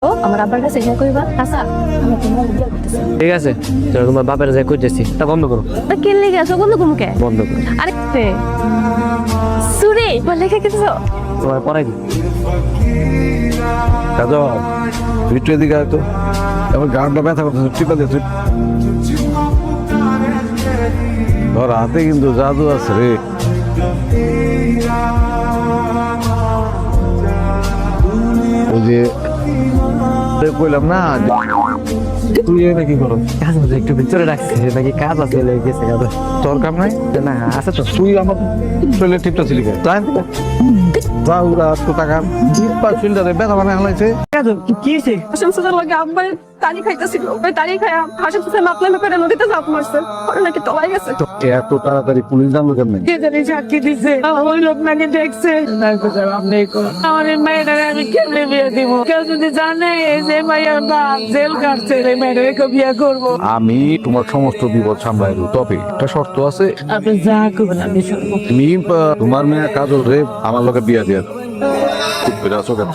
আমার আব্বার কাছে যা কইবা আচ্ছা আমি তোমার বিয়ে করতেছি। ঠিক আছে চলো তোমার বাপের যাই কইতেছি তা বন্ধ করো তা কেলে গেছো বন্ধ কুমকে? বন্ধ করো আরে সুরে বলে কে কিছু তোমার পড়াই দিই কাজল তুই একটু এদিকে আয় তো এবার গানটা ব্যথা করতেছে টিপা দে তুই ধর হাতে কিন্তু জাদু আছে রে ওই যে কইলাম না তুই এনে কি করো কাজ আছে একটু ভিতরে রাখছে নাকি কাজ আছে গেছে তোর কাম নাই না আছে তো তুই আমার শরীরে টিপটা ছিলি তাই যাওরা তো টাকা শরীরটা ব্যথা বানায় হালাইছে কাজ কি হয়েছে হাসিম সুজার লাগে আব্বার তালি খাইতেছিল ওই তালি খায়া হাসিম সুজার মাপলামে করে নদীতে ঝাঁপ মারছে ওর নাকি তলায় গেছে। এত তাড়াতাড়ি পুলিশ জানলো কেমন কে জানি সাক্ষী দিছে ওই লোক নাকি দেখছে আমার এই মেয়েটা আমি কেমনে বিয়ে দিব কেউ যদি জানে যে মাইয়ার বাপ জেল কাটছে এই মেয়েটাকে বিয়ে করবো। আমি তোমার সমস্ত বিপদ সামলাই দেবো তবে একটা শর্ত আছে আপনি যা করবেন আমি শুনবো। তুমি তোমার মেয়ে কাজল রে আমার লোকে বিয়া দিয়া দাও। চুপ করে আছো কেন?